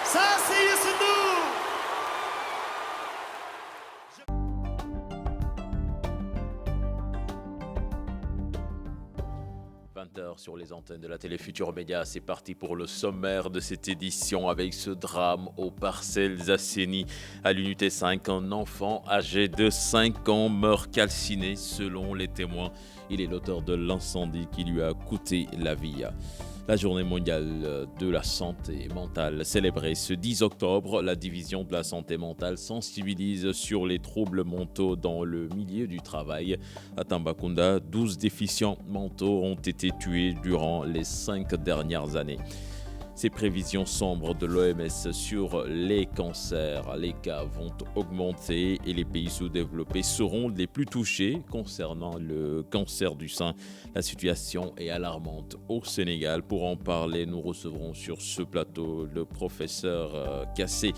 Ça, c'est Youssou Ndour. 20h sur les antennes de la télé Futur Média, c'est parti pour le sommaire de cette édition avec ce drame aux Parcelles Assainies. À l'unité 5, un enfant âgé de 5 ans meurt calciné selon les témoins. Il est l'auteur de l'incendie qui lui a coûté la vie. La journée mondiale de la santé mentale célébrée ce 10 octobre, la division de la santé mentale sensibilise sur les troubles mentaux dans le milieu du travail. À Tambacounda, 12 déficients mentaux ont été tués durant les 5 dernières années. Ces prévisions sombres de l'OMS sur les cancers, les cas vont augmenter et les pays sous-développés seront les plus touchés concernant le cancer du sein. La situation est alarmante au Sénégal. Pour en parler, nous recevrons sur ce plateau le professeur Kassé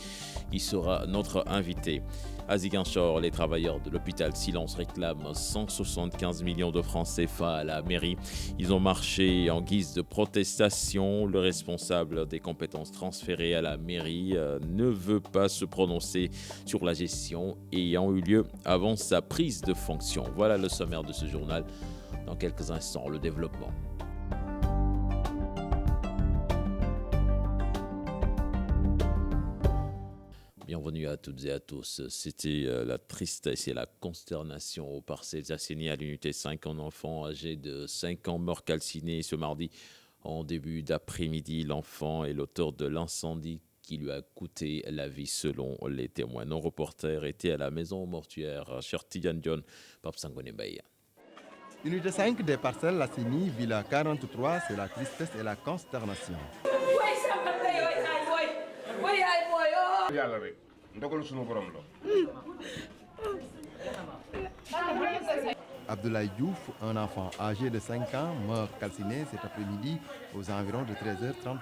qui sera notre invité. À Ziguinchor, les travailleurs de l'hôpital Silence réclament 175 millions de francs CFA à la mairie. Ils ont marché en guise de protestation. Le responsable des compétences transférées à la mairie ne veut pas se prononcer sur la gestion ayant eu lieu avant sa prise de fonction. Voilà le sommaire de ce journal. Dans quelques instants, le développement. Bienvenue à toutes et à tous. C'était la tristesse et la consternation aux Parcelles Assainies à l'unité 5. Un enfant âgé de 5 ans mort calciné ce mardi en début d'après-midi. L'enfant est l'auteur de l'incendie qui lui a coûté la vie selon les témoins. Nos reporters étaient à la maison mortuaire Chertidiane John, Pape Sangone Baye. Unité 5 des Parcelles Assainies, Villa 43, c'est la tristesse et la consternation. Abdoulaye Diouf, un enfant âgé de 5 ans, meurt calciné cet après-midi aux environs de 13h30.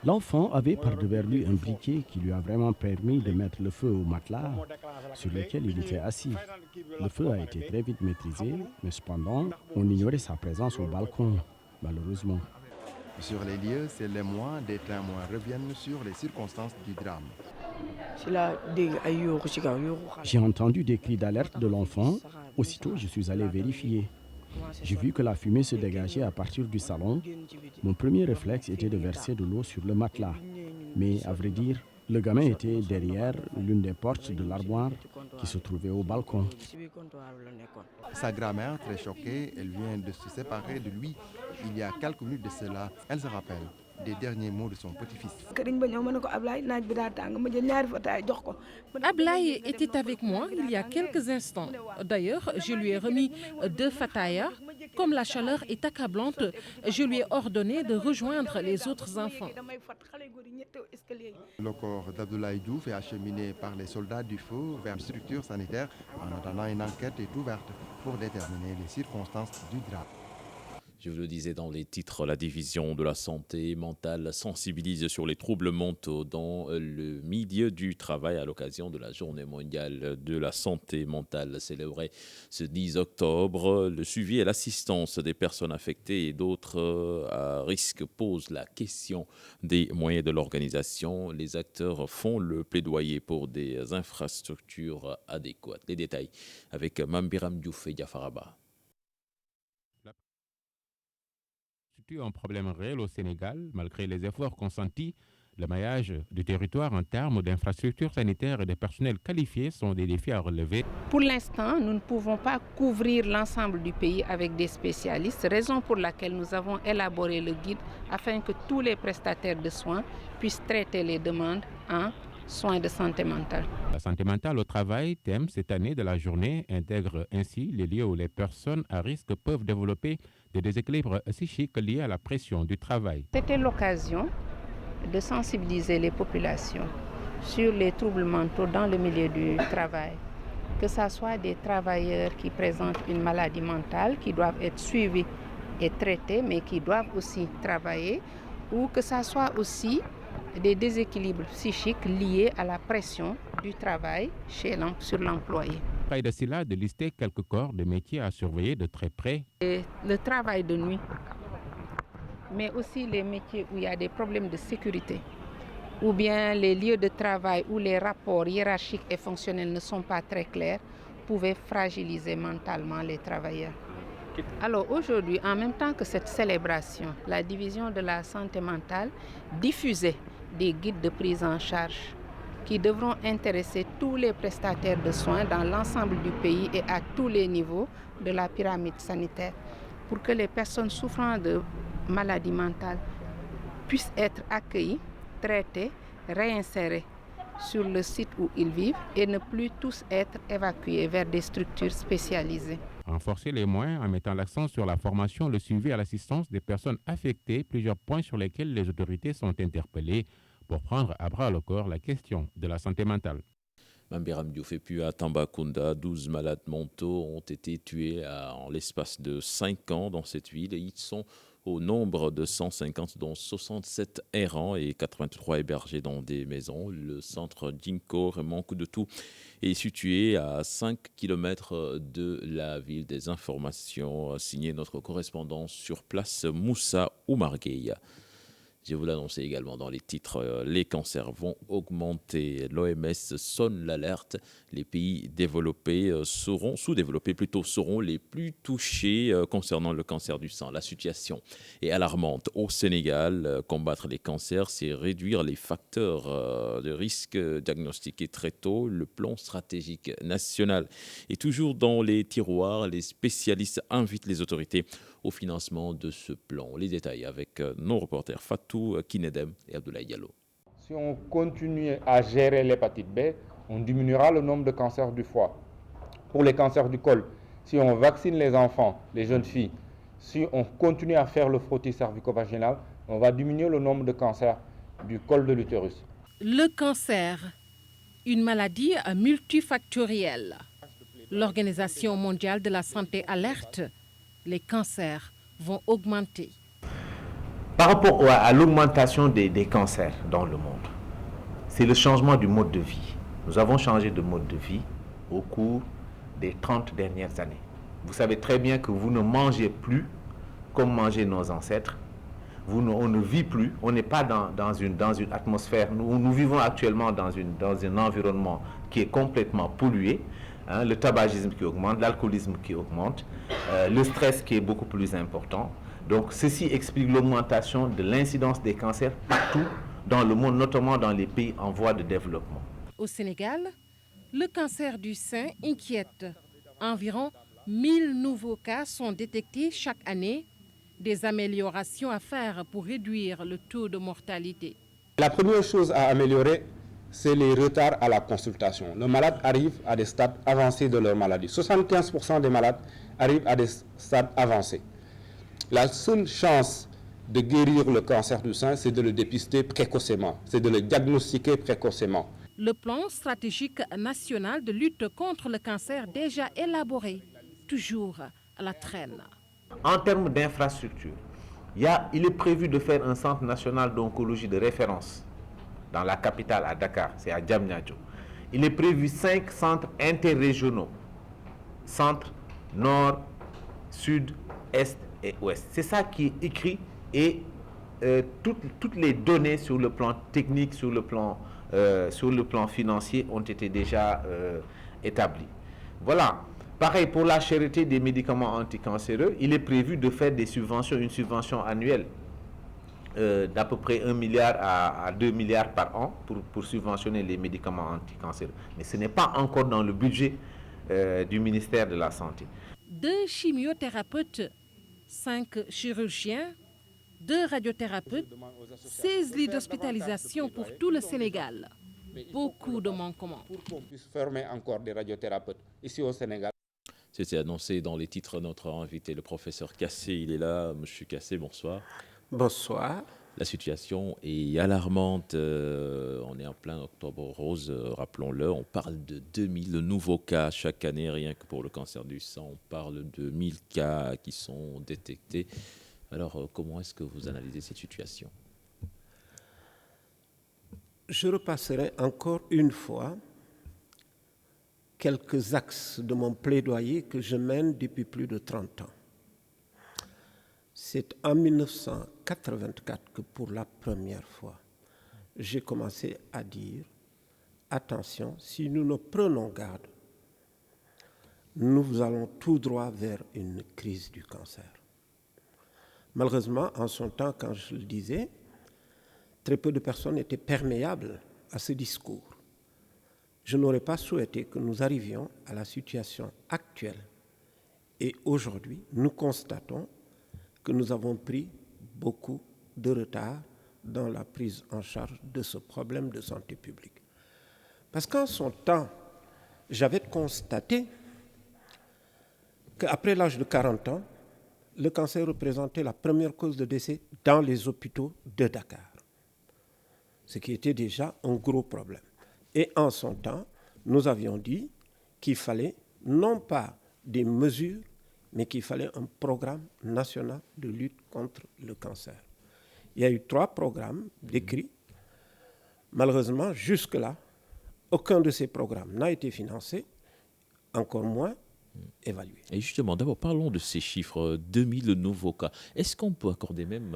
L'enfant avait par devers lui un briquet qui lui a vraiment permis de mettre le feu au matelas sur lequel il était assis. Le feu a été très vite maîtrisé, mais cependant, on ignorait sa présence au balcon, malheureusement. Sur les lieux, c'est les mois des témoins reviennent sur les circonstances du drame. J'ai entendu des cris d'alerte de l'enfant. Aussitôt, je suis allé vérifier. J'ai vu que la fumée se dégageait à partir du salon. Mon premier réflexe était de verser de l'eau sur le matelas. Mais à vrai dire, le gamin était derrière l'une des portes de l'armoire qui se trouvait au balcon. Sa grand-mère, très choquée, elle vient de se séparer de lui il y a quelques minutes de cela. Elle se rappelle des derniers mots de son petit-fils. Ablaye était avec moi il y a quelques instants. D'ailleurs, je lui ai remis 2 fatayas. Comme la chaleur est accablante, je lui ai ordonné de rejoindre les autres enfants. Le corps d'Abdoulaye Diouf est acheminé par les soldats du feu vers une structure sanitaire. En attendant, une enquête est ouverte pour déterminer les circonstances du drame. Je vous le disais dans les titres, la division de la santé mentale sensibilise sur les troubles mentaux dans le milieu du travail à l'occasion de la journée mondiale de la santé mentale célébrée ce 10 octobre. Le suivi et l'assistance des personnes affectées et d'autres à risque posent la question des moyens de l'organisation. Les acteurs font le plaidoyer pour des infrastructures adéquates. Les détails avec Mambiram Diouf et Diafaraba. Un problème réel au Sénégal, malgré les efforts consentis Le maillage du territoire en termes d'infrastructures sanitaires et de personnel qualifié sont des défis à relever. Pour l'instant, nous ne pouvons pas couvrir l'ensemble du pays avec des spécialistes, raison pour laquelle nous avons élaboré le guide afin que tous les prestataires de soins puissent traiter les demandes en soins de santé mentale. La santé mentale au travail, thème cette année de la journée, intègre ainsi les lieux où les personnes à risque peuvent développer des déséquilibres psychiques liés à la pression du travail. C'était l'occasion de sensibiliser les populations sur les troubles mentaux dans le milieu du travail, que ce soit des travailleurs qui présentent une maladie mentale, qui doivent être suivis et traités, mais qui doivent aussi travailler, ou que ce soit aussi des déséquilibres psychiques liés à la pression du travail sur l'employé. Païda Silla de lister quelques corps de métiers à surveiller de très près. Et le travail de nuit, mais aussi les métiers où il y a des problèmes de sécurité, ou bien les lieux de travail où les rapports hiérarchiques et fonctionnels ne sont pas très clairs, pouvaient fragiliser mentalement les travailleurs. Alors aujourd'hui, en même temps que cette célébration, la division de la santé mentale diffusait des guides de prise en charge qui devront intéresser tous les prestataires de soins dans l'ensemble du pays et à tous les niveaux de la pyramide sanitaire pour que les personnes souffrant de maladies mentales puissent être accueillies, traitées, réinsérées sur le site où ils vivent et ne plus tous être évacués vers des structures spécialisées. Renforcer les moyens en mettant l'accent sur la formation, le suivi et l'assistance des personnes affectées, plusieurs points sur lesquels les autorités sont interpellées pour prendre à bras le corps la question de la santé mentale. Mambiram Diouf et puis à Tambacounda, 12 malades mentaux ont été tués en l'espace de 5 ans dans cette ville. Ils sont au nombre de 150, dont 67 errants et 83 hébergés dans des maisons. Le centre Ginkor, manque de tout, est situé à 5 km de la ville. Des informations signées notre correspondant sur place, Moussa Oumargueya. Je vous l'annonçais également dans les titres, les cancers vont augmenter. L'OMS sonne l'alerte. Les pays développés sous-développés plutôt, seront les plus touchés concernant le cancer du sang. La situation est alarmante. Au Sénégal, combattre les cancers, c'est réduire les facteurs de risque diagnostiqués très tôt. Le plan stratégique national est toujours dans les tiroirs. Les spécialistes invitent les autorités au financement de ce plan. Les détails avec nos reporters Fatou Kinedem et Abdoulaye Diallo. Si on continue à gérer l'hépatite B, on diminuera le nombre de cancers du foie. Pour les cancers du col, si on vaccine les enfants, les jeunes filles, si on continue à faire le frottis cervico-vaginal, on va diminuer le nombre de cancers du col de l'utérus. Le cancer, une maladie multifactorielle. L'Organisation mondiale de la santé alerte. Les cancers vont augmenter. Par rapport à l'augmentation des cancers dans le monde, c'est le changement du mode de vie. Nous avons changé de mode de vie au cours des 30 dernières années. Vous savez très bien que vous ne mangez plus comme mangeaient nos ancêtres. On ne vit plus, on n'est pas dans une atmosphère. Nous vivons actuellement dans un environnement qui est complètement pollué. Le tabagisme qui augmente, l'alcoolisme qui augmente, le stress qui est beaucoup plus important. Donc ceci explique l'augmentation de l'incidence des cancers partout dans le monde, notamment dans les pays en voie de développement. Au Sénégal, le cancer du sein inquiète. Environ 1000 nouveaux cas sont détectés chaque année. Des améliorations à faire pour réduire le taux de mortalité. La première chose à améliorer, c'est les retards à la consultation. Les malades arrivent à des stades avancés de leur maladie. 75% des malades arrivent à des stades avancés. La seule chance de guérir le cancer du sein, c'est de le dépister précocement, c'est de le diagnostiquer précocement. Le plan stratégique national de lutte contre le cancer déjà élaboré, toujours à la traîne. En termes d'infrastructure, il est prévu de faire un centre national d'oncologie de référence dans la capitale à Dakar, c'est à Diamniadio. Il est prévu 5 centres interrégionaux, centre, nord, sud, est et ouest. C'est ça qui est écrit et toutes les données sur le plan technique, sur le plan financier ont été déjà établies. Voilà. Pareil pour la cherté des médicaments anticancéreux, il est prévu de faire des subventions, une subvention annuelle d'à peu près 1 milliard à 2 milliards par an pour subventionner les médicaments anticancéreux. Mais ce n'est pas encore dans le budget du ministère de la Santé. 2 chimiothérapeutes, 5 chirurgiens, 2 radiothérapeutes, 16 lits d'hospitalisation pour tout le Sénégal. Beaucoup de manquements. Pour qu'on puisse former encore des radiothérapeutes ici au Sénégal. C'était annoncé dans les titres. Notre invité, le professeur Kassé, il est là. Monsieur Kassé, bonsoir. Bonsoir. La situation est alarmante. On est en plein octobre rose, rappelons-le. On parle de 2000 nouveaux cas chaque année, rien que pour le cancer du sang. On parle de 1000 cas qui sont détectés. Alors, comment est-ce que vous analysez cette situation ? Je repasserai encore une fois quelques axes de mon plaidoyer que je mène depuis plus de 30 ans. C'est en 1984 que pour la première fois, j'ai commencé à dire « Attention, si nous ne prenons garde, nous allons tout droit vers une crise du cancer. » Malheureusement, en son temps, quand je le disais, très peu de personnes étaient perméables à ce discours. Je n'aurais pas souhaité que nous arrivions à la situation actuelle. Et aujourd'hui, nous constatons que nous avons pris beaucoup de retard dans la prise en charge de ce problème de santé publique. Parce qu'en son temps, j'avais constaté qu'après l'âge de 40 ans, le cancer représentait la première cause de décès dans les hôpitaux de Dakar, ce qui était déjà un gros problème. Et en son temps, nous avions dit qu'il fallait non pas des mesures, mais qu'il fallait un programme national de lutte contre le cancer. Il y a eu 3 programmes décrits. Malheureusement, jusque-là, aucun de ces programmes n'a été financé, encore moins évalué. Et justement, d'abord, parlons de ces chiffres, 2000 nouveaux cas. Est-ce qu'on peut accorder même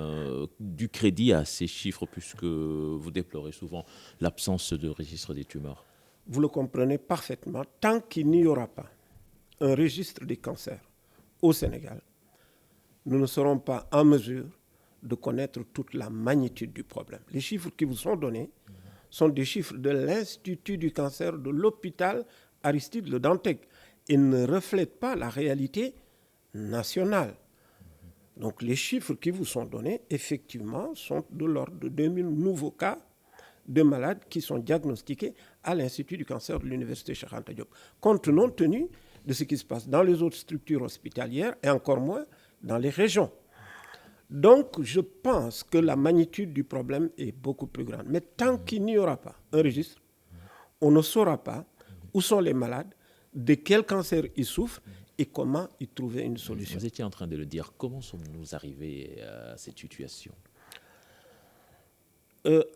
du crédit à ces chiffres, puisque vous déplorez souvent l'absence de registre des tumeurs ? Vous le comprenez parfaitement, tant qu'il n'y aura pas un registre des cancers au Sénégal, nous ne serons pas en mesure de connaître toute la magnitude du problème. Les chiffres qui vous sont donnés sont des chiffres de l'Institut du cancer de l'hôpital Aristide Le Dantec. Ils ne reflètent pas la réalité nationale. Donc les chiffres qui vous sont donnés, effectivement, sont de l'ordre de 2000 nouveaux cas de malades qui sont diagnostiqués à l'Institut du cancer de l'Université Cheikh Anta Diop, compte tenu de ce qui se passe dans les autres structures hospitalières et encore moins dans les régions. Donc, je pense que la magnitude du problème est beaucoup plus grande. Mais tant qu'il n'y aura pas un registre, on ne saura pas où sont les malades, de quel cancer ils souffrent et comment y trouver une solution. Vous étiez en train de le dire. Comment sommes-nous arrivés à cette situation ?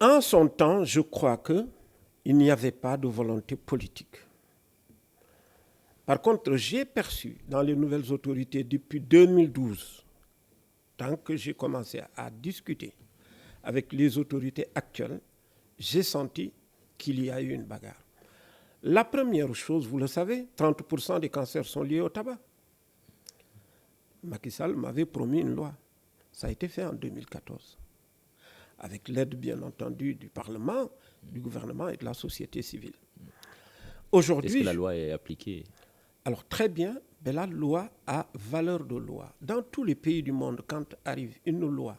En son temps, je crois qu'il n'y avait pas de volonté politique. Par contre, j'ai perçu dans les nouvelles autorités depuis 2012, tant que j'ai commencé à discuter avec les autorités actuelles, j'ai senti qu'il y a eu une bagarre. La première chose, vous le savez, 30% des cancers sont liés au tabac. Macky Sall m'avait promis une loi. Ça a été fait en 2014. Avec l'aide, bien entendu, du Parlement, du gouvernement et de la société civile. Aujourd'hui, est-ce que la loi est appliquée ? Alors très bien, mais la loi a valeur de loi. Dans tous les pays du monde, quand arrive une loi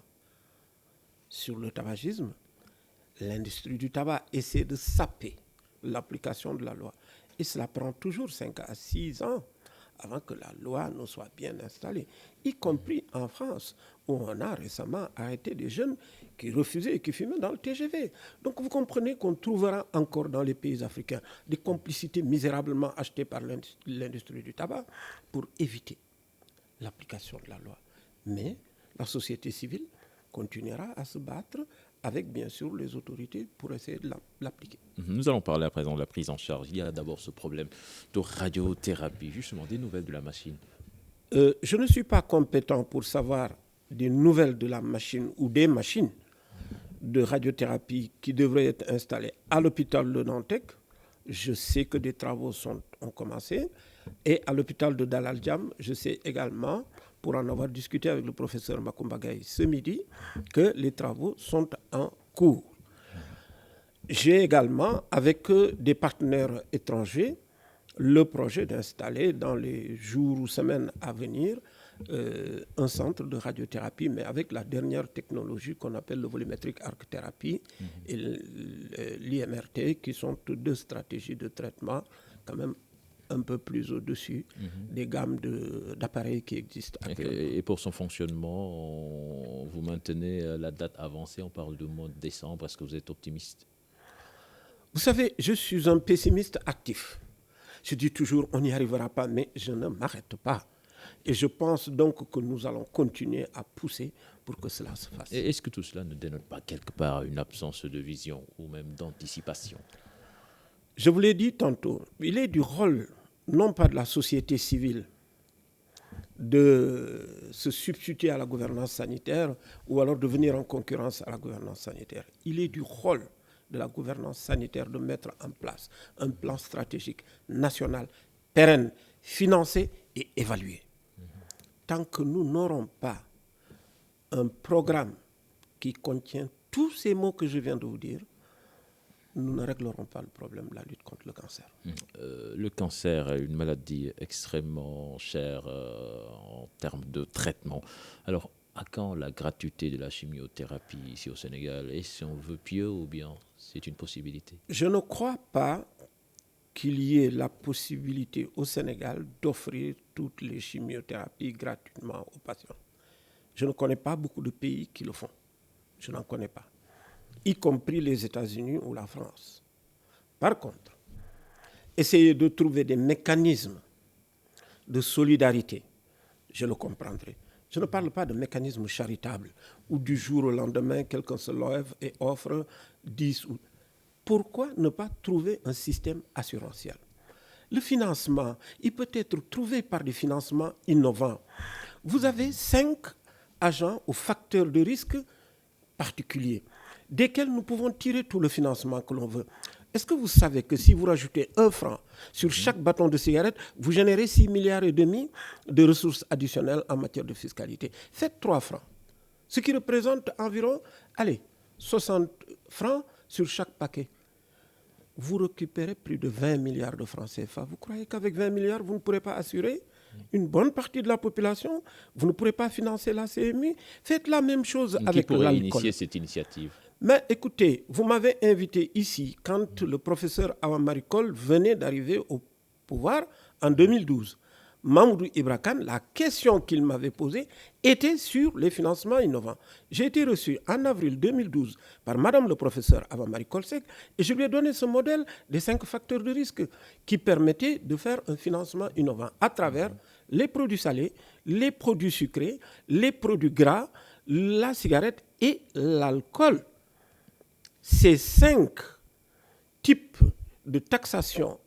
sur le tabagisme, l'industrie du tabac essaie de saper l'application de la loi. Et cela prend toujours 5 à 6 ans avant que la loi ne soit bien installée, y compris en France, où on a récemment arrêté des jeunes qui refusaient et qui fumaient dans le TGV. Donc vous comprenez qu'on trouvera encore dans les pays africains des complicités misérablement achetées par l'industrie du tabac pour éviter l'application de la loi. Mais la société civile continuera à se battre avec bien sûr les autorités pour essayer de l'appliquer. Nous allons parler à présent de la prise en charge. Il y a d'abord ce problème de radiothérapie, justement des nouvelles de la machine. Je ne suis pas compétent pour savoir des nouvelles de la machine ou des machines de radiothérapie qui devraient être installées à l'hôpital de Dantec. Je sais que des travaux ont commencé. Et à l'hôpital de Dalal Jamm, je sais également pour en avoir discuté avec le professeur Macoumba Gaye ce midi, que les travaux sont en cours. J'ai également, avec des partenaires étrangers, le projet d'installer dans les jours ou semaines à venir un centre de radiothérapie, mais avec la dernière technologie qu'on appelle le volumétrique arc thérapie et l'IMRT, qui sont toutes deux stratégies de traitement quand même un peu plus au-dessus des gammes d'appareils qui existent actuellement. Et pour son fonctionnement, vous maintenez la date avancée, on parle du mois de décembre, est-ce que vous êtes optimiste? Vous savez, je suis un pessimiste actif. Je dis toujours, on n'y arrivera pas, mais je ne m'arrête pas. Et je pense donc que nous allons continuer à pousser pour que cela se fasse. Et est-ce que tout cela ne dénote pas quelque part une absence de vision ou même d'anticipation? Je vous l'ai dit tantôt, il est du rôle, non pas de la société civile, de se substituer à la gouvernance sanitaire ou alors de venir en concurrence à la gouvernance sanitaire. Il est du rôle de la gouvernance sanitaire de mettre en place un plan stratégique national, pérenne, financé et évalué. Tant que nous n'aurons pas un programme qui contient tous ces mots que je viens de vous dire, nous ne réglerons pas le problème de la lutte contre le cancer. Le cancer est une maladie extrêmement chère en termes de traitement. Alors, à quand la gratuité de la chimiothérapie ici au Sénégal? Est-ce qu'on veut pieux ou bien c'est une possibilité? Je ne crois pas qu'il y ait la possibilité au Sénégal d'offrir toutes les chimiothérapies gratuitement aux patients. Je ne connais pas beaucoup de pays qui le font. Je n'en connais pas, y compris les États-Unis ou la France. Par contre, essayer de trouver des mécanismes de solidarité, je le comprendrai. Je ne parle pas de mécanisme charitable où du jour au lendemain, quelqu'un se lève et offre 10 ou... Pourquoi ne pas trouver un système assurantiel? Le financement, il peut être trouvé par des financements innovants. Vous avez 5 agents ou facteurs de risque particuliers, desquels nous pouvons tirer tout le financement que l'on veut. Est-ce que vous savez que si vous rajoutez 1 franc sur chaque bâton de cigarette, vous générez 6,5 milliards de ressources additionnelles en matière de fiscalité? Faites 3 francs, ce qui représente environ, 60 francs sur chaque paquet. Vous récupérez plus de 20 milliards de francs CFA. Vous croyez qu'avec 20 milliards, vous ne pourrez pas assurer une bonne partie de la population? Vous ne pourrez pas financer la CMU? Faites la même chose avec l'alcool. Qui pourrait initier cette initiative? Mais écoutez, vous m'avez invité ici quand le professeur Awa Maricol venait d'arriver au pouvoir en 2012. Mamoudou Ibra Kane, la question qu'il m'avait posée était sur les financements innovants. J'ai été reçu en avril 2012 par Madame le professeur Awa Maricol Seck et je lui ai donné ce modèle des 5 facteurs de risque qui permettaient de faire un financement innovant à travers les produits salés, les produits sucrés, les produits gras, la cigarette et l'alcool. Ces 5 types de taxation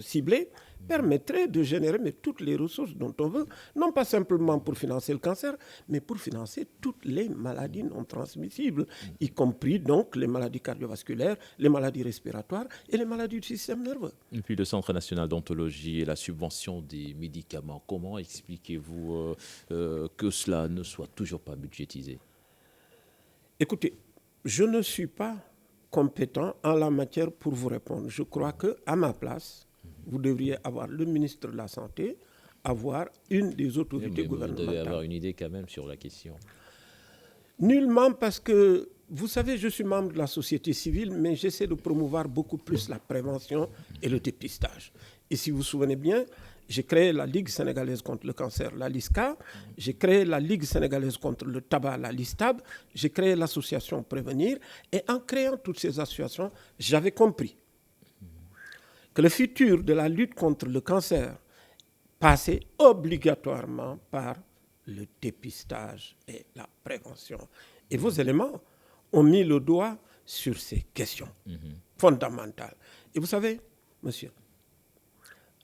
ciblés permettrait de générer toutes les ressources dont on veut, non pas simplement pour financer le cancer, mais pour financer toutes les maladies non transmissibles, y compris donc les maladies cardiovasculaires, les maladies respiratoires et les maladies du système nerveux. Et puis le Centre national d'ontologie et la subvention des médicaments, comment expliquez-vous que cela ne soit toujours pas budgétisé? Écoutez, je ne suis pas compétent en la matière pour vous répondre. Je crois qu'à ma place, vous devriez avoir le ministre de la Santé, avoir une des autorités gouvernementales. Vous devez avoir une idée quand même sur la question. Nullement, parce que, vous savez, je suis membre de la société civile, mais j'essaie de promouvoir beaucoup plus la prévention et le dépistage. Et si vous vous souvenez bien, j'ai créé la Ligue sénégalaise contre le cancer, la LISCA, j'ai créé la Ligue sénégalaise contre le tabac, la LISTAB, j'ai créé l'association Prévenir, et en créant toutes ces associations, j'avais compris que le futur de la lutte contre le cancer passait obligatoirement par le dépistage et la prévention. Et vos éléments ont mis le doigt sur ces questions fondamentales. Et vous savez, monsieur,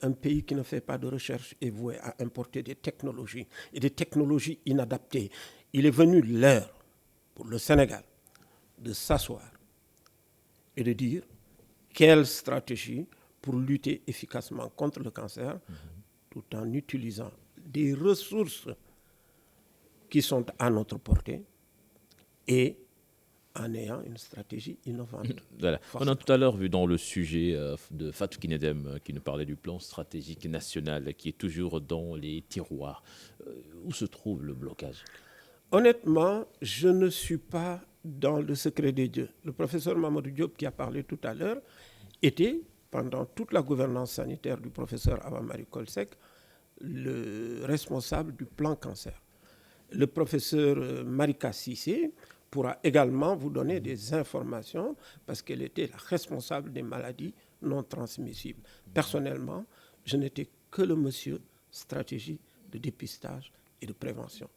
un pays qui ne fait pas de recherche est voué à importer des technologies et des technologies inadaptées. Il est venu l'heure pour le Sénégal de s'asseoir et de dire quelle stratégie pour lutter efficacement contre le cancer, tout en utilisant des ressources qui sont à notre portée et en ayant une stratégie innovante. Voilà. On a tout à l'heure vu dans le sujet de Fatou Kinedem qui nous parlait du plan stratégique national qui est toujours dans les tiroirs. Où se trouve le blocage? Honnêtement, je ne suis pas dans le secret des dieux. Le professeur Mamadou Diop qui a parlé tout à l'heure était, pendant toute la gouvernance sanitaire du professeur Awa-Marie Coll Seck, le responsable du plan cancer. Le professeur Marika Cissé pourra également vous donner des informations parce qu'elle était la responsable des maladies non transmissibles. Personnellement, je n'étais que le monsieur stratégie de dépistage et de prévention.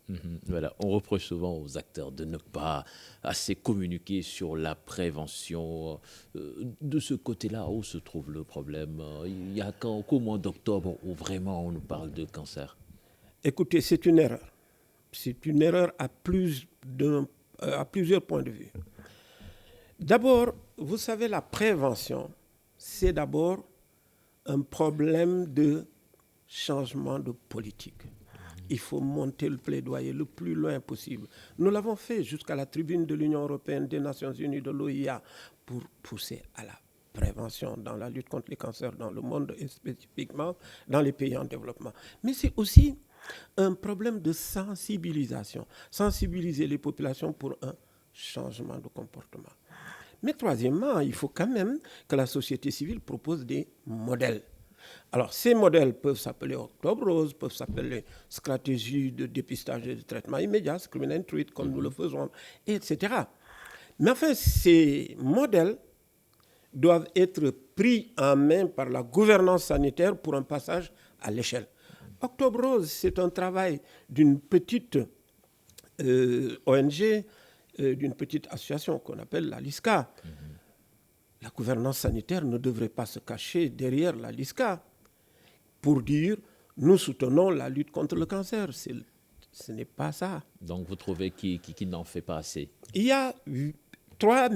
Voilà. On reproche souvent aux acteurs de ne pas assez communiquer sur la prévention. De ce côté-là, où se trouve le problème? Il y a qu'au mois d'octobre où vraiment on nous parle de cancer. Écoutez, c'est une erreur. C'est une erreur à plusieurs points de vue. D'abord, vous savez, la prévention, c'est d'abord un problème de changement de politique. Il faut monter le plaidoyer le plus loin possible. Nous l'avons fait jusqu'à la tribune de l'Union européenne, des Nations unies, de l'OIA, pour pousser à la prévention dans la lutte contre les cancers dans le monde et spécifiquement dans les pays en développement. Mais c'est aussi un problème de sensibilisation. Sensibiliser les populations pour un changement de comportement. Mais troisièmement, il faut quand même que la société civile propose des modèles. Alors, ces modèles peuvent s'appeler Octobre Rose, peuvent s'appeler stratégie de dépistage et de traitement immédiat, Screen and Treat, comme nous le faisons, etc. Mais enfin, ces modèles doivent être pris en main par la gouvernance sanitaire pour un passage à l'échelle. Octobre Rose, c'est un travail d'une petite ONG, d'une petite association qu'on appelle la LISCA. La gouvernance sanitaire ne devrait pas se cacher derrière la LISCA pour dire nous soutenons la lutte contre le cancer. Ce n'est pas ça. Donc vous trouvez qu'il n'en fait pas assez? Il y a 3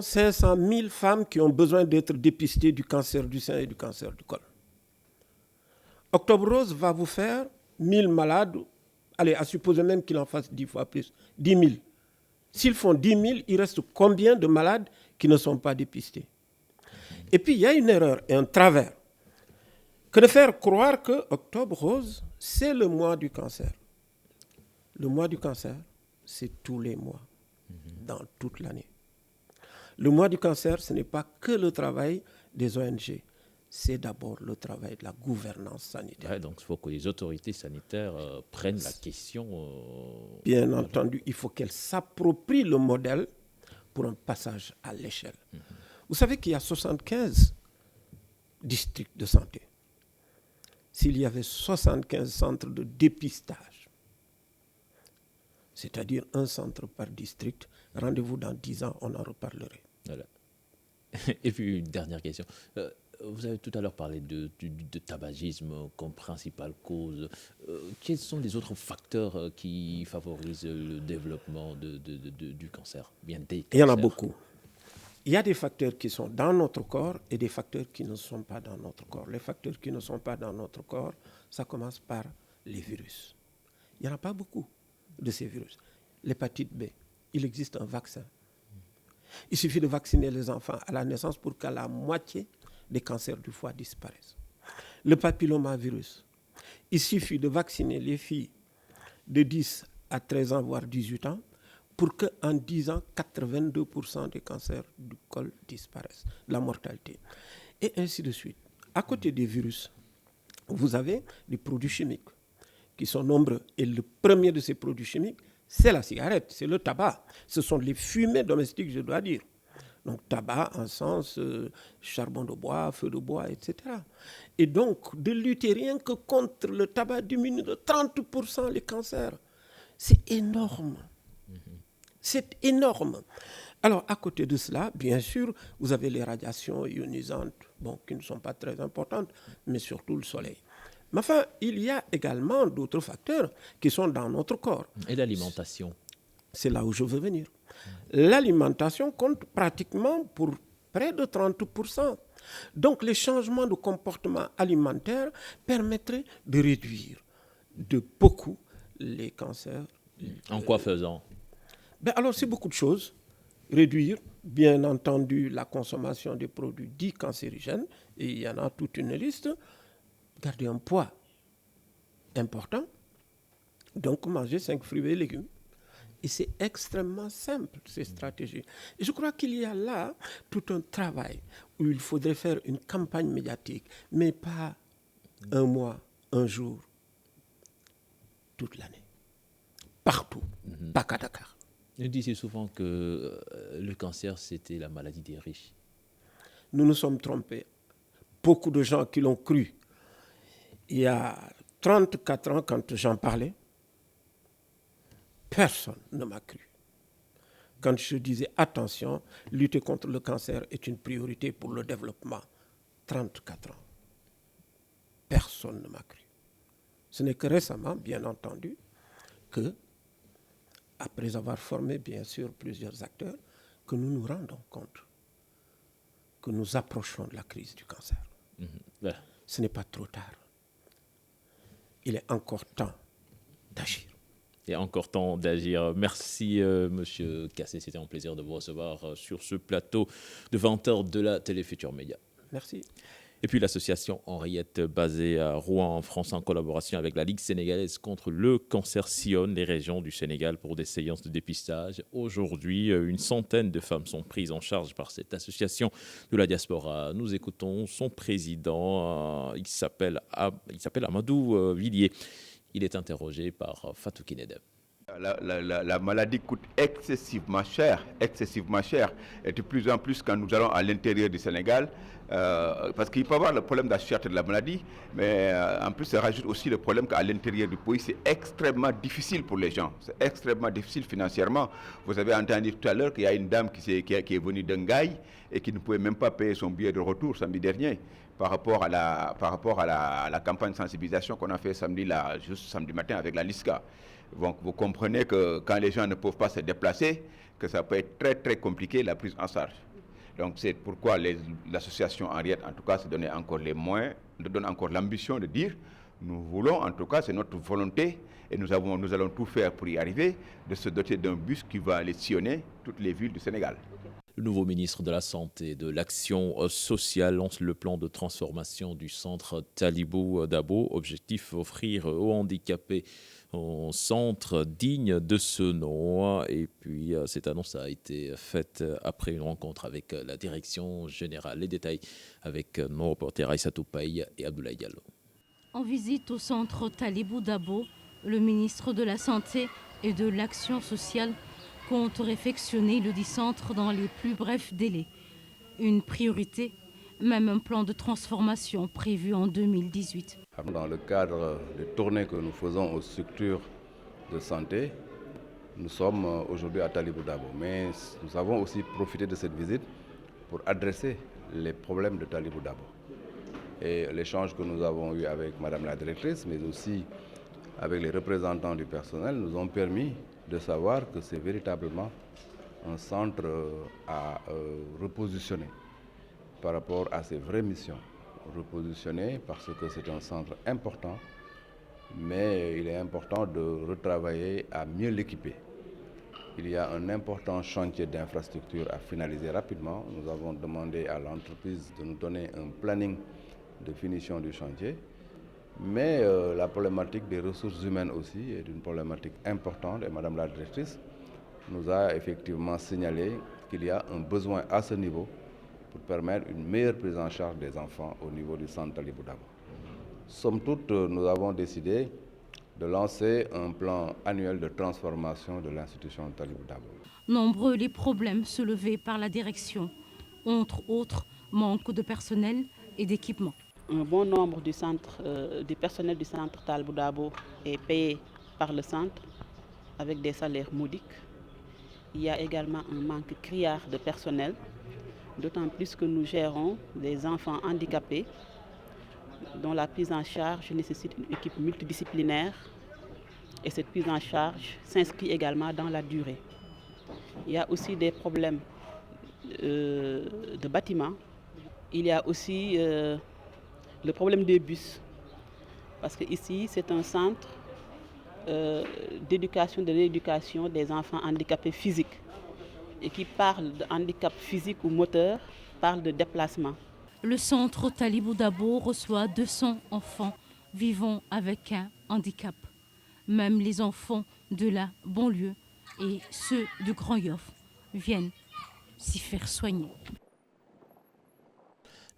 500 000 femmes qui ont besoin d'être dépistées du cancer du sein et du cancer du col. Octobre Rose va vous faire 1000 malades, allez, à supposer même qu'il en fasse 10 fois plus, 10 000. S'ils font 10 000, il reste combien de malades qui ne sont pas dépistés? Et puis, il y a une erreur et un travers que de faire croire que Octobre Rose, c'est le mois du cancer. Le mois du cancer, c'est tous les mois, dans toute l'année. Le mois du cancer, ce n'est pas que le travail des ONG. C'est d'abord le travail de la gouvernance sanitaire. Ouais, donc il faut que les autorités sanitaires prennent la question. Bien entendu, il faut qu'elles s'approprient le modèle pour un passage à l'échelle. Vous savez qu'il y a 75 districts de santé. S'il y avait 75 centres de dépistage, c'est-à-dire un centre par district, rendez-vous dans 10 ans, on en reparlerait. Voilà. Et puis une dernière question. Vous avez tout à l'heure parlé de tabagisme comme principale cause. Quels sont les autres facteurs qui favorisent le développement du cancer? Bien des cancers. Il y en a beaucoup. Il y a des facteurs qui sont dans notre corps et des facteurs qui ne sont pas dans notre corps. Les facteurs qui ne sont pas dans notre corps, ça commence par les virus. Il n'y en a pas beaucoup de ces virus. L'hépatite B, il existe un vaccin. Il suffit de vacciner les enfants à la naissance pour qu'à la moitié des cancers du foie disparaissent. Le papillomavirus, il suffit de vacciner les filles de 10 à 13 ans, voire 18 ans, pour qu'en 10 ans, 82% des cancers du col disparaissent, la mortalité. Et ainsi de suite. À côté des virus, vous avez des produits chimiques qui sont nombreux. Et le premier de ces produits chimiques, c'est la cigarette, c'est le tabac. Ce sont les fumées domestiques, je dois dire. Donc tabac, encens, charbon de bois, feu de bois, etc. Et donc, de lutter rien que contre le tabac diminue de 30% les cancers. C'est énorme. C'est énorme. Alors, à côté de cela, bien sûr, vous avez les radiations ionisantes, bon, qui ne sont pas très importantes, mais surtout le soleil. Mais enfin, il y a également d'autres facteurs qui sont dans notre corps. Et l'alimentation? C'est là où je veux venir. L'alimentation compte pratiquement pour près de 30%. Donc, les changements de comportement alimentaire permettraient de réduire de beaucoup les cancers. En quoi faisant? Alors, c'est beaucoup de choses. Réduire, bien entendu, la consommation des produits dits cancérigènes, et il y en a toute une liste. Garder un poids important, donc manger 5 fruits et légumes. Et c'est extrêmement simple, ces stratégies. Et je crois qu'il y a là tout un travail où il faudrait faire une campagne médiatique, mais pas un mois, un jour, toute l'année. Partout, pas qu'à Dakar. On disait souvent que le cancer, c'était la maladie des riches. Nous nous sommes trompés. Beaucoup de gens qui l'ont cru. Il y a 34 ans, quand j'en parlais, personne ne m'a cru. Quand je disais attention, lutter contre le cancer est une priorité pour le développement. 34 ans. Personne ne m'a cru. Ce n'est que récemment, bien entendu, que, après avoir formé bien sûr plusieurs acteurs, que nous nous rendons compte que nous approchons de la crise du cancer. Ce n'est pas trop tard. Il est encore temps d'agir. Il y a encore temps d'agir. Merci, Monsieur Kassé. C'était un plaisir de vous recevoir sur ce plateau de 20h de la Télé Futur Média. Merci. Et puis l'association Henriette, basée à Rouen, en France, en collaboration avec la Ligue sénégalaise contre le cancer, sillonne les régions du Sénégal pour des séances de dépistage. Aujourd'hui, une centaine de femmes sont prises en charge par cette association de la diaspora. Nous écoutons son président. Il s'appelle Amadou Villiers. Il est interrogé par Fatou Kinedem. La maladie coûte excessivement cher, et de plus en plus quand nous allons à l'intérieur du Sénégal, parce qu'il peut y avoir le problème d'achat de la maladie, mais en plus ça rajoute aussi le problème qu'à l'intérieur du pays, c'est extrêmement difficile pour les gens, c'est extrêmement difficile financièrement. Vous avez entendu tout à l'heure qu'il y a une dame qui est venue d'Engaï et qui ne pouvait même pas payer son billet de retour samedi dernier. Par rapport à la campagne de sensibilisation qu'on a fait juste samedi matin avec la LISCA. Donc vous comprenez que quand les gens ne peuvent pas se déplacer, que ça peut être très très compliqué la prise en charge. Donc c'est pourquoi l'association Henriette, en tout cas, se donne encore les moyens, nous donne encore l'ambition de dire, nous voulons, en tout cas, c'est notre volonté, et nous allons tout faire pour y arriver, de se doter d'un bus qui va aller sillonner toutes les villes du Sénégal. Le nouveau ministre de la Santé et de l'Action sociale lance le plan de transformation du centre Talibou Dabo. Objectif, offrir aux handicapés un centre digne de ce nom. Et puis, cette annonce a été faite après une rencontre avec la direction générale. Les détails avec nos reporters Aïssatou Paye et Abdoulaye Diallo. En visite au centre Talibou Dabo, le ministre de la Santé et de l'Action sociale compte réfectionner le dit centre dans les plus brefs délais. Une priorité, même un plan de transformation prévu en 2018. Dans le cadre des tournées que nous faisons aux structures de santé, nous sommes aujourd'hui à Talibou Dabo. Mais nous avons aussi profité de cette visite pour adresser les problèmes de Talibou Dabo. Et l'échange que nous avons eu avec Madame la directrice, mais aussi avec les représentants du personnel, nous ont permis de savoir que c'est véritablement un centre à repositionner par rapport à ses vraies missions. Repositionner parce que c'est un centre important, mais il est important de retravailler à mieux l'équiper. Il y a un important chantier d'infrastructure à finaliser rapidement. Nous avons demandé à l'entreprise de nous donner un planning de finition du chantier. Mais la problématique des ressources humaines aussi est une problématique importante et Madame la directrice nous a effectivement signalé qu'il y a un besoin à ce niveau pour permettre une meilleure prise en charge des enfants au niveau du centre Talibou Dabo. Somme toute, nous avons décidé de lancer un plan annuel de transformation de l'institution Talibou Dabo. Nombreux les problèmes soulevés par la direction, entre autres manque de personnel et d'équipement. Un bon nombre du personnel du centre Talibou Dabo est payé par le centre avec des salaires modiques. Il y a également un manque criard de personnel, d'autant plus que nous gérons des enfants handicapés dont la prise en charge nécessite une équipe multidisciplinaire et cette prise en charge s'inscrit également dans la durée. Il y a aussi des problèmes de bâtiment. Il y a aussi le problème des bus, parce qu'ici c'est un centre d'éducation, de l'éducation des enfants handicapés physiques. Et qui parle de handicap physique ou moteur, parle de déplacement. Le centre Talibou Dabo reçoit 200 enfants vivant avec un handicap. Même les enfants de la banlieue et ceux de Grand Yoff viennent s'y faire soigner.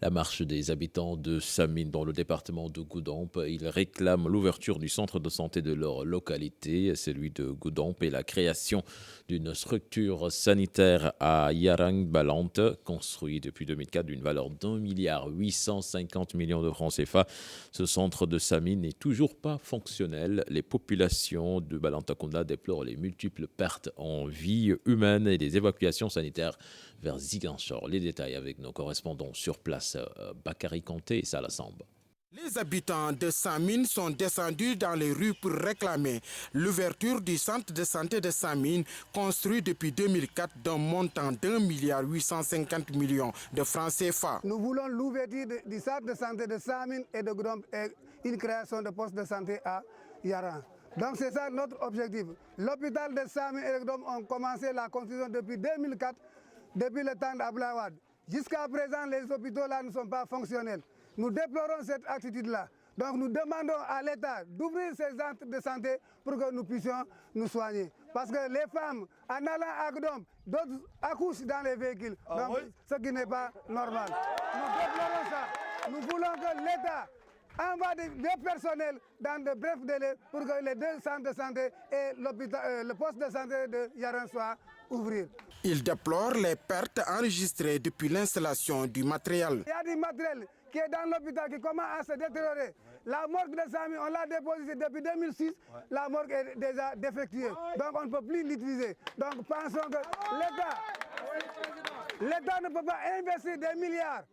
La marche des habitants de Samine dans le département de Goudomp. Ils réclament l'ouverture du centre de santé de leur localité, celui de Goudomp, et la création d'une structure sanitaire à Yarang-Balante, construite depuis 2004 d'une valeur d'1,850 milliard de francs CFA. Ce centre de Samine n'est toujours pas fonctionnel. Les populations de Balantacounda déplorent les multiples pertes en vie humaine et des évacuations sanitaires vers Ziguinchor. Les détails avec nos correspondants sur place, Bakary Kanté et Salah Samba. Les habitants de Samine sont descendus dans les rues pour réclamer l'ouverture du centre de santé de Samine, construit depuis 2004 d'un montant d'1,850 milliard de francs CFA. Nous voulons l'ouverture du centre de santé de Samine et de Goudomp et une création de postes de santé à Yaran. Donc c'est ça notre objectif. L'hôpital de Samine et de Goudomp ont commencé la construction depuis 2004, depuis le temps d'Abdoulaye Wade. Jusqu'à présent, les hôpitaux là ne sont pas fonctionnels. Nous déplorons cette attitude-là. Donc nous demandons à l'État d'ouvrir ces centres de santé pour que nous puissions nous soigner. Parce que les femmes, en allant à Goudomp, d'autres accouchent dans les véhicules. Donc, ce qui n'est pas normal. Nous déplorons ça. Nous voulons que l'État envoie des personnels dans de brefs délais pour que les deux centres de santé et le poste de santé de Yaran soient ouverts. Il déplore les pertes enregistrées depuis l'installation du matériel. Il y a du matériel qui est dans l'hôpital qui commence à se détériorer. La morgue de Samine, on l'a déposée depuis 2006. La morgue est déjà défectueuse. Donc on ne peut plus l'utiliser. Donc pensons que l'État ne peut pas investir des milliards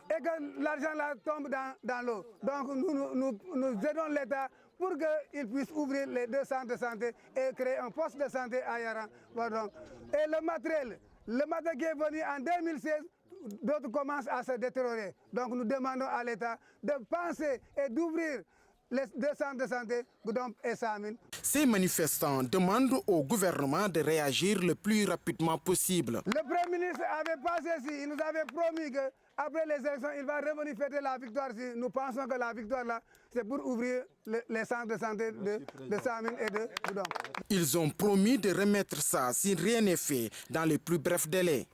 et que l'argent là tombe dans l'eau. Donc nous aidons l'État pour qu'il puisse ouvrir les deux centres de santé et créer un poste de santé à Yaran. Et le matériel qui est venu en 2016, d'autres commencent à se détériorer. Donc nous demandons à l'État de penser et d'ouvrir les deux centres de santé, Goudomp et Samine. Ces manifestants demandent au gouvernement de réagir le plus rapidement possible. Le Premier ministre avait passé ici, il nous avait promis qu'après les élections, il va revenir fêter la victoire. Nous pensons que la victoire là, c'est pour ouvrir les centres de santé de Samine et de Goudomp. Ils ont promis de remettre ça si rien n'est fait dans les plus brefs délais.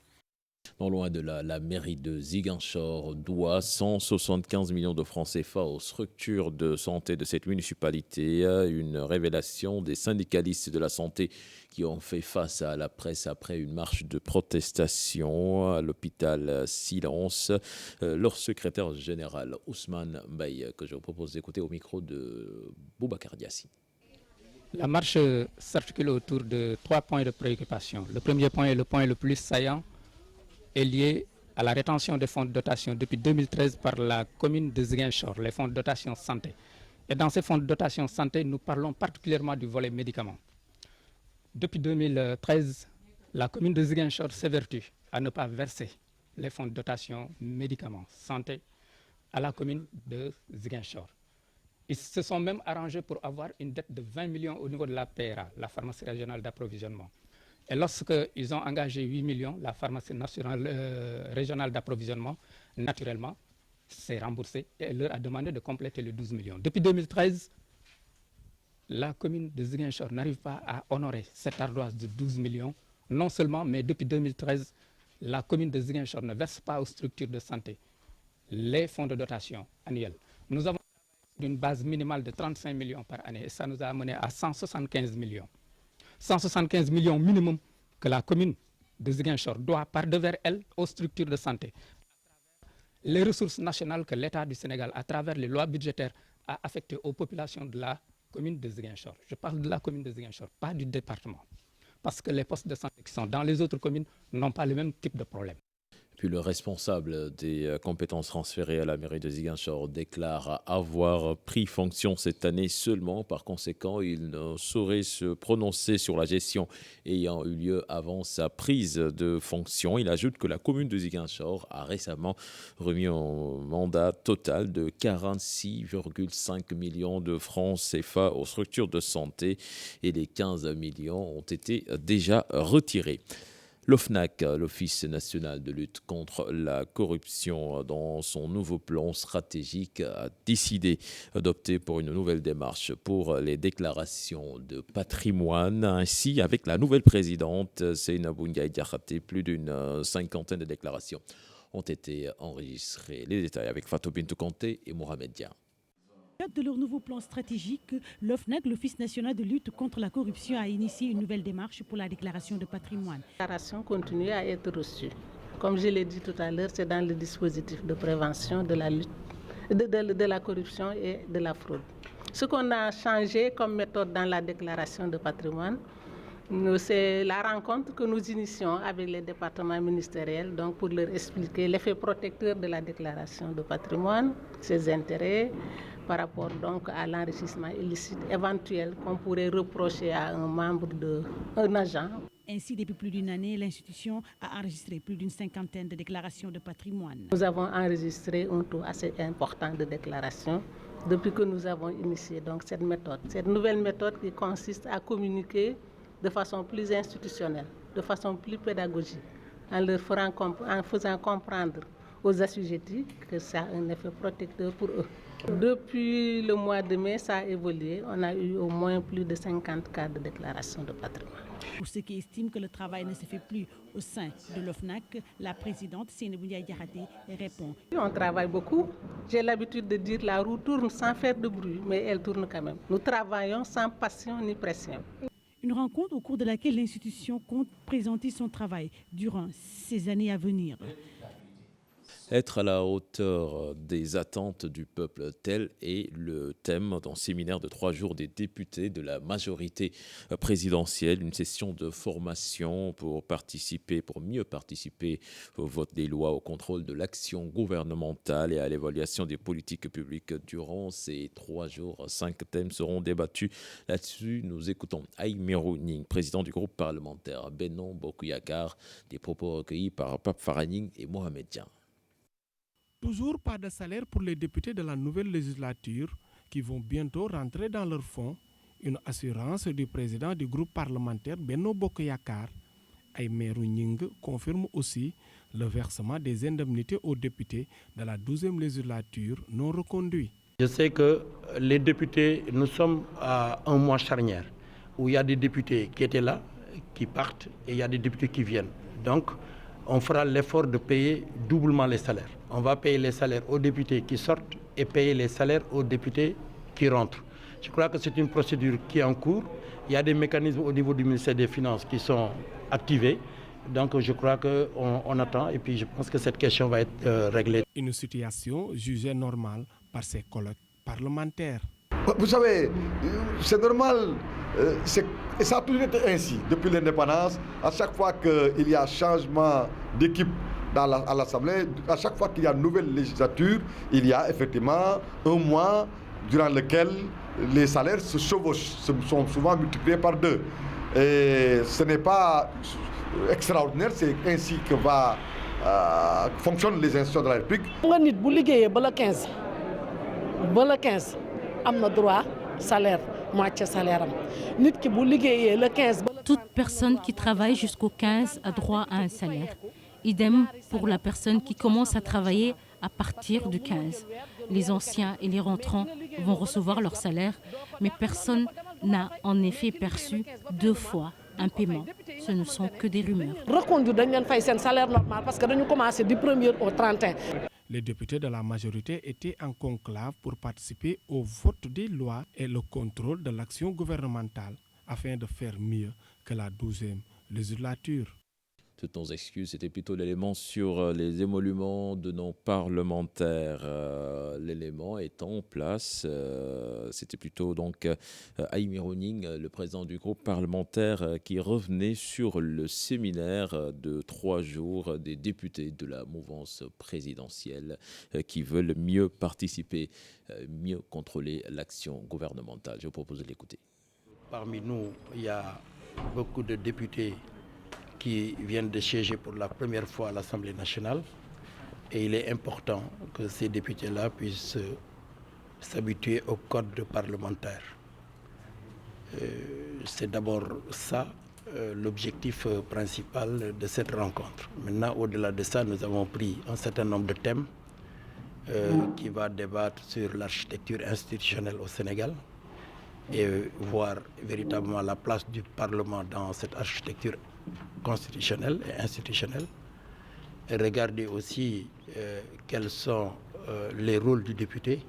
Non loin de là, la mairie de Ziguinchor doit 175 millions de francs CFA aux structures de santé de cette municipalité. Une révélation des syndicalistes de la santé qui ont fait face à la presse après une marche de protestation à l'hôpital Silence. Leur secrétaire général, Ousmane Mbaye, que je vous propose d'écouter au micro de Boubacar Diassi. La marche s'articule autour de 3 points de préoccupation. Le premier point est le point le plus saillant, est lié à la rétention des fonds de dotation depuis 2013 par la commune de Ziguinchor, les fonds de dotation santé. Et dans ces fonds de dotation santé, nous parlons particulièrement du volet médicaments. Depuis 2013, la commune de Ziguinchor s'évertue à ne pas verser les fonds de dotation médicaments santé à la commune de Ziguinchor. Ils se sont même arrangés pour avoir une dette de 20 millions au niveau de la PRA, la pharmacie régionale d'approvisionnement. Et lorsqu'ils ont engagé 8 millions, la pharmacie nationale régionale d'approvisionnement, naturellement, s'est remboursée et leur a demandé de compléter les 12 millions. Depuis 2013, la commune de Ziguinchor n'arrive pas à honorer cette ardoise de 12 millions. Non seulement, mais depuis 2013, la commune de Ziguinchor ne verse pas aux structures de santé les fonds de dotation annuels. Nous avons une base minimale de 35 millions par année et ça nous a amené à 175 millions. 175 millions minimum que la commune de Ziguinchor doit par devers elle aux structures de santé. Les ressources nationales que l'État du Sénégal, à travers les lois budgétaires, a affectées aux populations de la commune de Ziguinchor. Je parle de la commune de Ziguinchor, pas du département. Parce que les postes de santé qui sont dans les autres communes n'ont pas le même type de problème. Puis le responsable des compétences transférées à la mairie de Ziguinchor déclare avoir pris fonction cette année seulement. Par conséquent, il ne saurait se prononcer sur la gestion ayant eu lieu avant sa prise de fonction. Il ajoute que la commune de Ziguinchor a récemment remis un mandat total de 46,5 millions de francs CFA aux structures de santé et les 15 millions ont été déjà retirés. L'OFNAC, l'Office national de lutte contre la corruption, dans son nouveau plan stratégique, a décidé d'opter pour une nouvelle démarche pour les déclarations de patrimoine. Ainsi, avec la nouvelle présidente, Seynabou Ndiaye Diakhaté, plus d'une cinquantaine de déclarations ont été enregistrées. Les détails avec Fatou Bintou Kanté et Mohamed Dia. De leur nouveau plan stratégique, l'OFNAC, l'Office national de lutte contre la corruption, a initié une nouvelle démarche pour la déclaration de patrimoine. La déclaration continue à être reçue. Comme je l'ai dit tout à l'heure, c'est dans le dispositif de prévention de la lutte, de la corruption et de la fraude. Ce qu'on a changé comme méthode dans la déclaration de patrimoine, c'est la rencontre que nous initions avec les départements ministériels, donc pour leur expliquer l'effet protecteur de la déclaration de patrimoine, ses intérêts, par rapport donc à l'enrichissement illicite éventuel qu'on pourrait reprocher à un membre d'un agent. Ainsi, depuis plus d'une année, l'institution a enregistré plus d'une cinquantaine de déclarations de patrimoine. Nous avons enregistré un taux assez important de déclarations depuis que nous avons initié donc cette méthode. Cette nouvelle méthode qui consiste à communiquer de façon plus institutionnelle, de façon plus pédagogique, en faisant comprendre aux assujettis que ça a un effet protecteur pour eux. Depuis le mois de mai, ça a évolué. On a eu au moins plus de 50 cas de déclaration de patrimoine. Pour ceux qui estiment que le travail ne se fait plus au sein de l'OFNAC, la présidente Seynabou Ndiaye Diakhaté répond. On travaille beaucoup. J'ai l'habitude de dire la roue tourne sans faire de bruit, mais elle tourne quand même. Nous travaillons sans passion ni pression. Une rencontre au cours de laquelle l'institution compte présenter son travail durant ces années à venir. Être à la hauteur des attentes du peuple, tel est le thème d'un séminaire de 3 jours des députés de la majorité présidentielle, une session de formation pour mieux participer au vote des lois, au contrôle de l'action gouvernementale et à l'évaluation des politiques publiques. Durant ces 3 jours, 5 thèmes seront débattus. Là-dessus, nous écoutons Aïmirou Ning, président du groupe parlementaire Benno Bokk Yakaar, des propos recueillis par Pape Faraning et Mohamed Dia. Toujours pas de salaire pour les députés de la nouvelle législature qui vont bientôt rentrer dans leur fonds. Une assurance du président du groupe parlementaire Benno Bokk Yakaar, Aïmirou Ning, confirme aussi le versement des indemnités aux députés de la 12e législature non reconduits. Je sais que les députés, nous sommes à un mois charnière où il y a des députés qui étaient là, qui partent et il y a des députés qui viennent. Donc, on fera l'effort de payer doublement les salaires. On va payer les salaires aux députés qui sortent et payer les salaires aux députés qui rentrent. Je crois que c'est une procédure qui est en cours. Il y a des mécanismes au niveau du ministère des Finances qui sont activés. Donc je crois qu'on attend et puis je pense que cette question va être réglée. Une situation jugée normale par ses collègues parlementaires. Vous savez, c'est normal, et ça a toujours été ainsi depuis l'indépendance. À chaque fois qu'il y a changement d'équipe à l'Assemblée, à chaque fois qu'il y a une nouvelle législature, il y a effectivement un mois durant lequel les salaires se chevauchent, sont souvent multipliés par 2. Et ce n'est pas extraordinaire, c'est ainsi que fonctionnent les institutions de la République. am na droit salaire moitié salaire am nit ki bu liggéeyee le 15. Toute personne qui travaille jusqu'au 15 a droit à un salaire. Idem pour la personne qui commence à travailler à partir du 15. Les anciens et les rentrants vont recevoir leur salaire, mais personne n'a en effet perçu 2 fois un paiement. Ce ne sont que des rumeurs. Reconduire dañ leen fay seen salaire normal parce que dañu commencé du 1er au 31. Les députés de la majorité étaient en conclave pour participer au vote des lois et le contrôle de l'action gouvernementale afin de faire mieux que la 12e législature. Toutes nos excuses, c'était plutôt l'élément sur les émoluments de nos parlementaires. L'élément est en place. C'était plutôt donc Aïmi Roning, le président du groupe parlementaire, qui revenait sur le séminaire de 3 jours des députés de la mouvance présidentielle qui veulent mieux participer, mieux contrôler l'action gouvernementale. Je vous propose de l'écouter. Parmi nous, il y a beaucoup de députés qui viennent de siéger pour la première fois à l'Assemblée nationale. Et il est important que ces députés-là puissent s'habituer au code parlementaire. C'est d'abord ça l'objectif principal de cette rencontre. Maintenant, au-delà de ça, nous avons pris un certain nombre de thèmes qui va débattre sur l'architecture institutionnelle au Sénégal et voir véritablement la place du Parlement dans cette architecture constitutionnelle et institutionnelle, et regarder aussi quels sont les rôles du député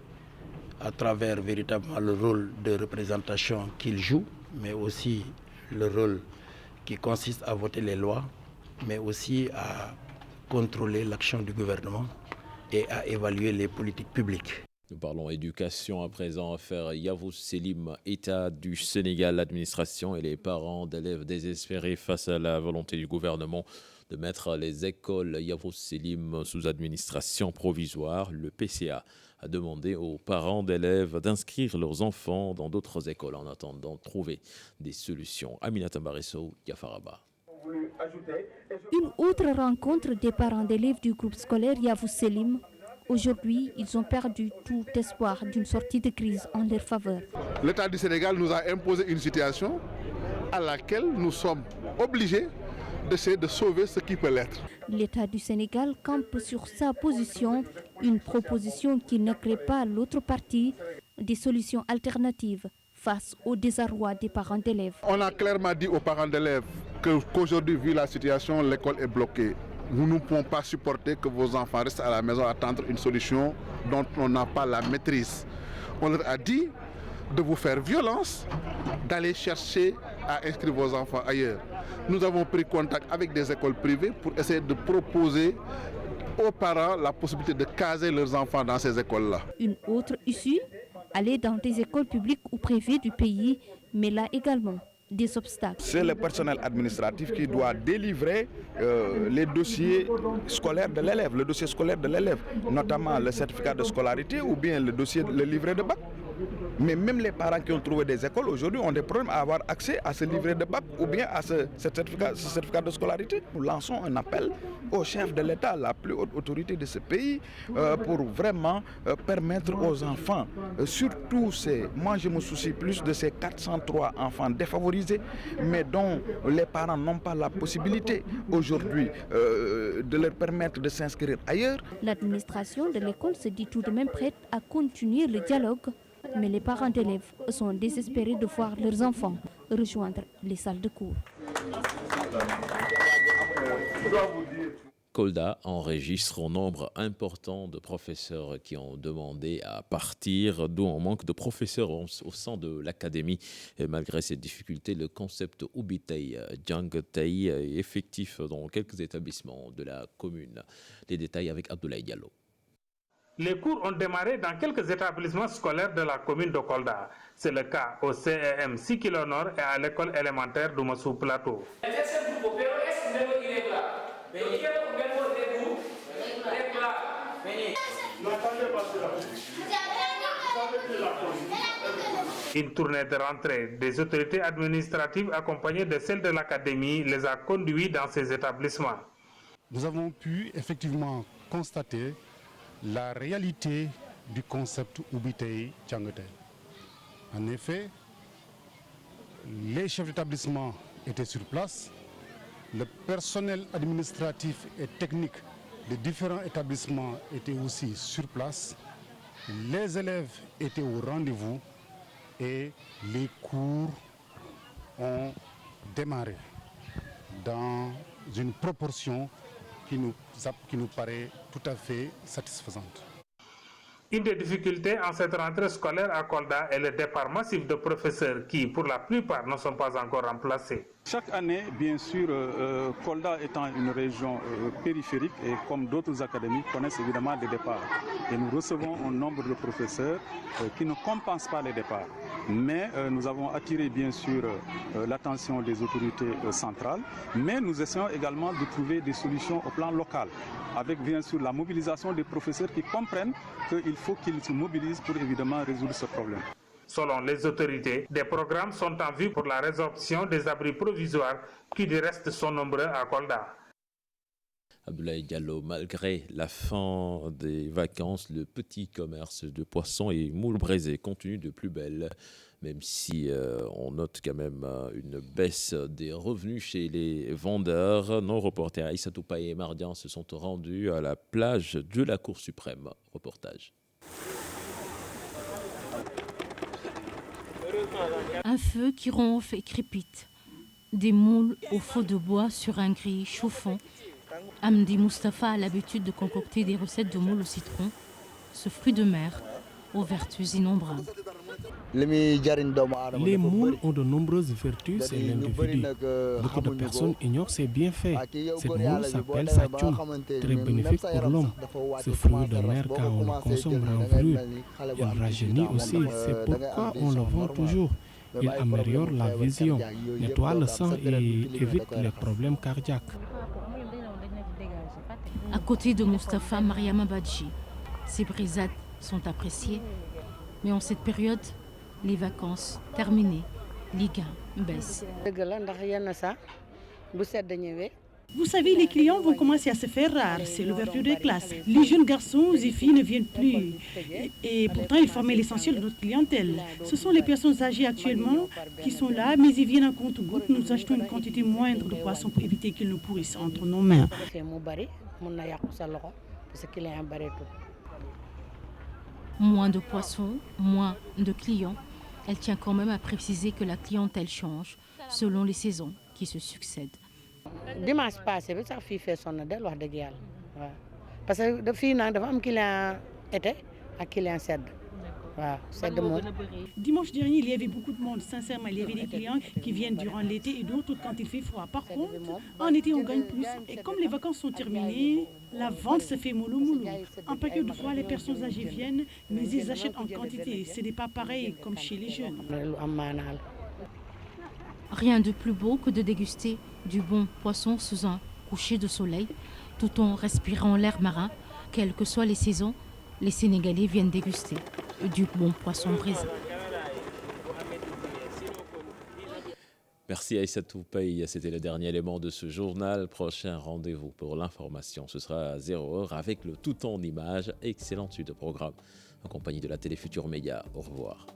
à travers véritablement le rôle de représentation qu'il joue, mais aussi le rôle qui consiste à voter les lois, mais aussi à contrôler l'action du gouvernement et à évaluer les politiques publiques. Nous parlons éducation à présent, affaire Yavuz Selim, État du Sénégal, l'administration et les parents d'élèves désespérés face à la volonté du gouvernement de mettre les écoles Yavuz Selim sous administration provisoire. Le PCA a demandé aux parents d'élèves d'inscrire leurs enfants dans d'autres écoles en attendant de trouver des solutions. Aminata Mbarisso, Yafaraba. Une autre rencontre des parents d'élèves du groupe scolaire Yavuz Selim. Aujourd'hui, ils ont perdu tout espoir d'une sortie de crise en leur faveur. L'État du Sénégal nous a imposé une situation à laquelle nous sommes obligés d'essayer de sauver ce qui peut l'être. L'État du Sénégal campe sur sa position, une proposition qui ne crée pas l'autre partie, des solutions alternatives face au désarroi des parents d'élèves. On a clairement dit aux parents d'élèves qu'aujourd'hui, vu la situation, l'école est bloquée. Nous ne pouvons pas supporter que vos enfants restent à la maison à attendre une solution dont on n'a pas la maîtrise. On leur a dit de vous faire violence, d'aller chercher à inscrire vos enfants ailleurs. Nous avons pris contact avec des écoles privées pour essayer de proposer aux parents la possibilité de caser leurs enfants dans ces écoles-là. Une autre issue, aller dans des écoles publiques ou privées du pays, mais là également des obstacles. C'est le personnel administratif qui doit délivrer les dossiers scolaires de l'élève, le dossier scolaire de l'élève, notamment le certificat de scolarité ou bien le livret de bac. Mais même les parents qui ont trouvé des écoles aujourd'hui ont des problèmes à avoir accès à ce livret de bac ou bien à ce certificat de scolarité. Nous lançons un appel au chef de l'État, la plus haute autorité de ce pays, pour vraiment permettre aux enfants, surtout moi je me soucie plus de ces 403 enfants défavorisés, mais dont les parents n'ont pas la possibilité aujourd'hui de leur permettre de s'inscrire ailleurs. L'administration de l'école se dit tout de même prête à continuer le dialogue. Mais les parents d'élèves sont désespérés de voir leurs enfants rejoindre les salles de cours. Kolda enregistre un nombre important de professeurs qui ont demandé à partir, d'où un manque de professeurs au sein de l'académie. Et malgré ces difficultés, le concept Ubitei Djangtei est effectif dans quelques établissements de la commune. Les détails avec Abdoulaye Diallo. Les cours ont démarré dans quelques établissements scolaires de la commune de Kolda. C'est le cas au CEM Sikilo Nord et à l'école élémentaire d'Oumassou Plateau. Une tournée de rentrée des autorités administratives accompagnées de celles de l'académie les a conduits dans ces établissements. Nous avons pu effectivement constater la réalité du concept Ubitei Djangtei. En effet, les chefs d'établissement étaient sur place, le personnel administratif et technique des différents établissements était aussi sur place, les élèves étaient au rendez-vous et les cours ont démarré dans une proportion qui nous paraît tout à fait satisfaisante. Une des difficultés en cette rentrée scolaire à Kolda est le départ massif de professeurs qui, pour la plupart, ne sont pas encore remplacés. Chaque année, bien sûr, Kolda étant une région périphérique et comme d'autres académies connaissent évidemment des départs. Et nous recevons un nombre de professeurs qui ne compensent pas les départs. Mais nous avons attiré bien sûr l'attention des autorités centrales, mais nous essayons également de trouver des solutions au plan local, avec bien sûr la mobilisation des professeurs qui comprennent qu'il faut qu'ils se mobilisent pour évidemment résoudre ce problème. Selon les autorités, des programmes sont en vue pour la résorption des abris provisoires qui du reste sont nombreux à Kolda. Abdoulaye Diallo, malgré la fin des vacances, le petit commerce de poissons et moules braisés continue de plus belle, même si on note quand même une baisse des revenus chez les vendeurs. Nos reporters Aïssatou Paye et Mardian se sont rendus à la plage de la Cour suprême. Reportage. Un feu qui ronfle et crépite. Des moules au feu de bois sur un grill chauffant. Amdi Mustafa a l'habitude de concocter des recettes de moules au citron, ce fruit de mer aux vertus innombrables. Les moules ont de nombreuses vertus, c'est l'individu. Beaucoup de personnes ignorent ses bienfaits. Cette moule s'appelle satchoum, très bénéfique pour l'homme. Ce fruit de mer, quand on le consomme renfloué, il rajeunit aussi, c'est pourquoi on le vend toujours. Il améliore la vision, nettoie le sang et évite les problèmes cardiaques. À côté de Mustafa, Mariama Badji, ces brisades sont appréciées, mais en cette période, les vacances terminées, les gains baissent. Vous savez, les clients vont commencer à se faire rares. C'est l'ouverture des classes. Les jeunes garçons et filles ne viennent plus. Et pourtant, ils formaient l'essentiel de notre clientèle. Ce sont les personnes âgées actuellement qui sont là, mais ils viennent en compte-gouttes. Nous achetons une quantité moindre de poissons pour éviter qu'ils ne pourrissent entre nos mains. Moins de poissons, moins de clients. Elle tient quand même à préciser que la clientèle change selon les saisons qui se succèdent. Dimanche passé, ça fait faire son adèle, parce que depuis dafa am client été ak client sedd. Dimanche dernier, il y avait beaucoup de monde. Sincèrement, il y avait des clients qui viennent durant l'été et d'autres quand il fait froid. Par contre, en été, on gagne plus. Et comme les vacances sont terminées, la vente se fait mollo mollo. En période de froid, les personnes âgées viennent, mais ils achètent en quantité. Ce n'est pas pareil comme chez les jeunes. Rien de plus beau que de déguster du bon poisson sous un coucher de soleil, tout en respirant l'air marin. Quelles que soient les saisons, les Sénégalais viennent déguster du bon poisson brisé. Merci Aïssatou Paye, c'était le dernier élément de ce journal. Prochain rendez-vous pour l'information, ce sera à 0h avec le tout en images. Excellente suite de programme en compagnie de la Télé Futur Média. Au revoir.